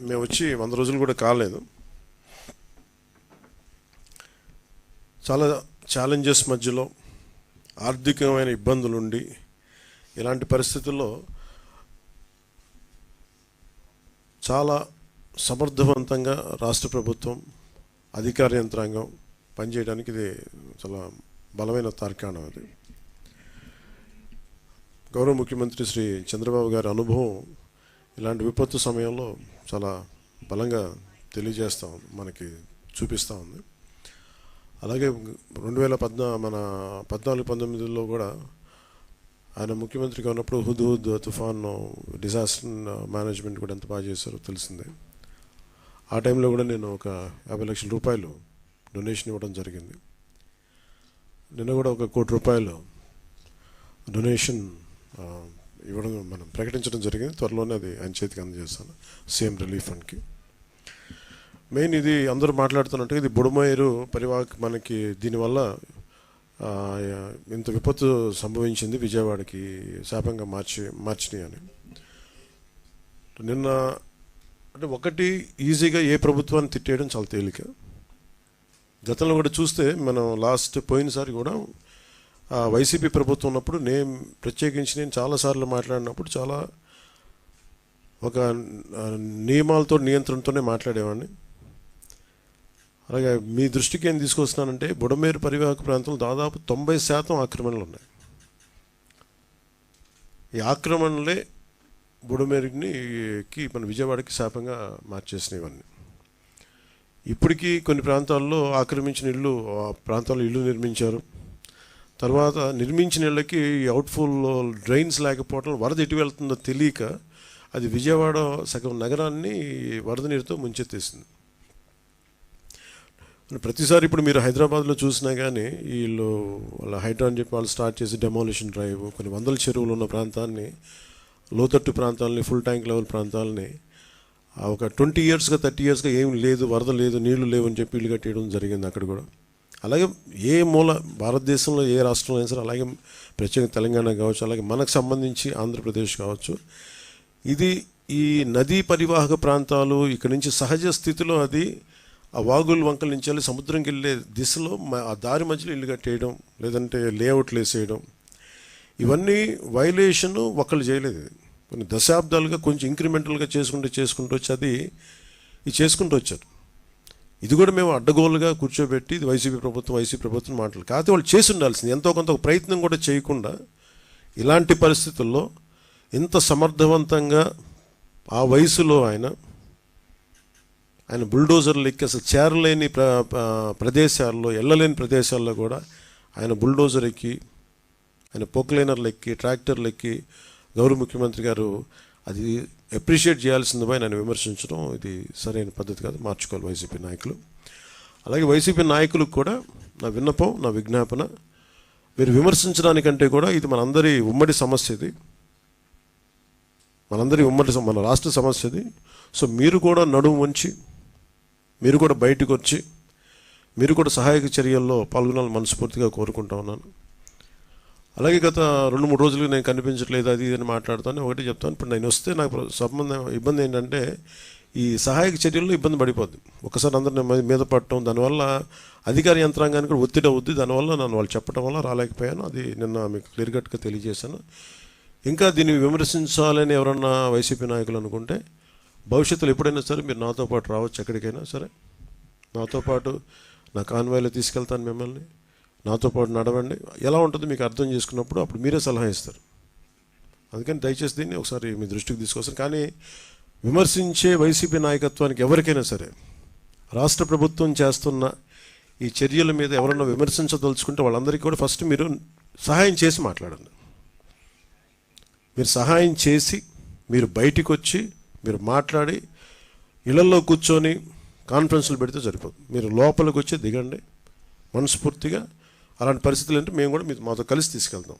మేము వచ్చి 100 రోజులు కూడా కాలేదు. చాలా ఛాలెంజెస్ మధ్యలో ఆర్థికమైన ఇబ్బందులుండి ఇలాంటి పరిస్థితుల్లో చాలా సమర్థవంతంగా రాష్ట్ర ప్రభుత్వం అధికార యంత్రాంగం పనిచేయడానికి ఇది చాలా బలమైన తార్కాణం. అది గౌరవ ముఖ్యమంత్రి శ్రీ చంద్రబాబు గారి అనుభవం ఇలాంటి విపత్తు సమయంలో చాలా బలంగా తెలియజేస్తూ ఉంది, మనకి చూపిస్తూ ఉంది. అలాగే 2014-19లో కూడా ఆయన ముఖ్యమంత్రిగా ఉన్నప్పుడు హుదూద్ తుఫాన్ డిజాస్టర్ మేనేజ్మెంట్ కూడా ఎంత బాగా చేశారో తెలిసిందే. ఆ టైంలో కూడా నేను ఒక 50 లక్షల రూపాయలు డొనేషన్ ఇవ్వడం జరిగింది. నిన్న కూడా ఒక 1 కోటి రూపాయలు డొనేషన్ ఇవ్వడం మనం ప్రకటించడం జరిగింది. త్వరలోనే అది ఆయన చేతికి అందజేస్తాను సీఎం రిలీఫ్ ఫండ్కి. మెయిన్ ఇది అందరూ మాట్లాడుతున్నట్టు ఇది బుడమేరు పరివాహక మనకి దీనివల్ల ఇంత విపత్తు సంభవించింది, విజయవాడకి శాపంగా మార్చినాయి అని. నిన్న అంటే ఒకటి ఈజీగా ఏ ప్రభుత్వాన్ని తిట్టేయడం చాలా తేలిక. గతంలో కూడా చూస్తే మనం పోయినసారి కూడా వైసీపీ ప్రభుత్వం ఉన్నప్పుడు నేను చాలాసార్లు మాట్లాడినప్పుడు చాలా ఒక నియమాలతో నియంత్రణతోనే మాట్లాడేవాడిని. అలాగే మీ దృష్టికి ఏం తీసుకొస్తున్నానంటే బుడమేరు పరివాహక ప్రాంతంలో దాదాపు 90% ఆక్రమణలు ఉన్నాయి. ఈ ఆక్రమణలే బుడమేరుకి మన విజయవాడకి శాపంగా మార్చేసినాయి. ఇవన్నీ ఇప్పటికీ కొన్ని ప్రాంతాల్లో ఆక్రమించిన ఇళ్ళు ప్రాంతాల్లో ఇల్లు నిర్మించారు. తర్వాత నిర్మించిన ఇళ్ళకి అవుట్ఫుల్ డ్రైన్స్ లేకపోవడం, వరద ఎటు వెళ్తుందో తెలియక అది విజయవాడ సగం నగరాన్ని వరద నీరుతో ముంచెత్తేసింది. ప్రతిసారి ఇప్పుడు మీరు హైదరాబాద్లో చూసినా కానీ వీళ్ళు వాళ్ళ హైడ్రా అని చెప్పి వాళ్ళు స్టార్ట్ చేసి డెమాలిషన్ డ్రైవ్ కొన్ని వందల చెరువులు ఉన్న ప్రాంతాన్ని, లోతట్టు ప్రాంతాలని, ఫుల్ ట్యాంక్ లెవెల్ ప్రాంతాలని ఒక 20 ఇయర్స్గా 30 ఇయర్స్గా ఏం లేదు, వరద లేదు, నీళ్లు లేవు అని చెప్పి ఇల్లు కట్టేయడం జరిగింది అక్కడ కూడా. అలాగే ఏ మూల భారతదేశంలో ఏ రాష్ట్రంలో అయినా సరే, అలాగే ప్రత్యేక తెలంగాణ కావచ్చు, అలాగే మనకు సంబంధించి ఆంధ్రప్రదేశ్ కావచ్చు, ఇది ఈ నదీ పరివాహక ప్రాంతాలు ఇక్కడ నుంచి సహజ స్థితిలో అది ఆ వాగుల వంకల నుంచి వెళ్ళి సముద్రంకి వెళ్ళే దిశలో ఆ దారి మధ్యలో ఇల్లు కట్టేయడం, లేదంటే లేఅవుట్లు వేసేయడం, ఇవన్నీ వైలేషన్ ఒకళ్ళు చేయలేదు. కొన్ని దశాబ్దాలుగా కొంచెం ఇంక్రిమెంటల్గా చేసుకుంటూ వచ్చి అది చేసుకుంటూ వచ్చారు. ఇది కూడా మేము అడ్డగోలుగా కూర్చోబెట్టి ఇది వైసీపీ ప్రభుత్వం మాటలు కాకపోతే వాళ్ళు చేసి ఉండాల్సింది. ఎంతో కొంత ప్రయత్నం కూడా చేయకుండా ఇలాంటి పరిస్థితుల్లో ఇంత సమర్థవంతంగా ఆ వయసులో ఆయన బుల్డోజర్లు ఎక్కి అసలు చేరలేని ప్రదేశాల్లో, వెళ్ళలేని ప్రదేశాల్లో కూడా ఆయన బుల్డోజర్ ఎక్కి, ఆయన పోక్లైనర్లు ఎక్కి, ట్రాక్టర్లు ఎక్కి గౌరవ ముఖ్యమంత్రి గారు అది అప్రిషియేట్ చేయాల్సింది పోయి నేను విమర్శించడం ఇది సరైన పద్ధతి కాదు, మార్చుకోవాలి వైసీపీ నాయకులు. అలాగే వైసీపీ నాయకులకు కూడా నా విన్నపం, నా విజ్ఞాపన, మీరు విమర్శించడానికంటే కూడా ఇది మనందరి ఉమ్మడి సమస్య, ఇది మన రాష్ట్ర సమస్య ఇది. సో మీరు కూడా నడుము వంచి, మీరు కూడా బయటకు వచ్చి, మీరు కూడా సహాయక చర్యల్లో పాల్గొనాలని మనస్ఫూర్తిగా కోరుకుంటా ఉన్నాను. అలాగే గత 2-3 రోజులు నేను కనిపించట్లేదు అది ఇది అని మాట్లాడుతాను. ఒకటి చెప్తాను, ఇప్పుడు నేను వస్తే నాకు ఇబ్బంది ఏంటంటే ఈ సహాయక చర్యల్లో ఇబ్బంది పడిపోద్ది. ఒకసారి అందరిని మీద పడటం, దానివల్ల అధికార యంత్రాంగానికి కూడా ఒత్తిడి అవుద్ది. దానివల్ల నన్ను వాళ్ళు చెప్పడం వల్ల రాలేకపోయాను. అది నిన్న మీకు క్లియర్ కట్గా తెలియజేశాను. ఇంకా దీన్ని విమర్శించాలని ఎవరన్నా వైసీపీ నాయకులు అనుకుంటే భవిష్యత్తులో ఎప్పుడైనా సరే మీరు నాతో పాటు రావచ్చు, ఎక్కడికైనా సరే నాతో పాటు నా కాన్వాయ్లో తీసుకెళ్తాను మిమ్మల్ని, నాతో పాటు నడవండి. ఎలా ఉంటుందో మీకు అర్థం చేసుకున్నప్పుడు అప్పుడు మీరే సలహా ఇస్తారు. అందుకని దయచేసి దీన్ని ఒకసారి మీ దృష్టికి తీసుకొస్తాను. కానీ విమర్శించే వైసీపీ నాయకత్వానికి ఎవరికైనా సరే రాష్ట్ర ప్రభుత్వం చేస్తున్న ఈ చర్యల మీద ఎవరన్నా విమర్శించదలుచుకుంటే వాళ్ళందరికీ కూడా ఫస్ట్ మీరు సహాయం చేసి మాట్లాడండి. మీరు సహాయం చేసి మీరు బయటికి వచ్చి మీరు మాట్లాడి ఇళ్లలో కూర్చొని కాన్ఫరెన్స్లు పెడితే సరిపోదు. మీరు లోపలికి వచ్చి దిగండి మనస్ఫూర్తిగా. అలాంటి పరిస్థితులు అంటే మేము కూడా మాతో కలిసి తీసుకెళ్తాం.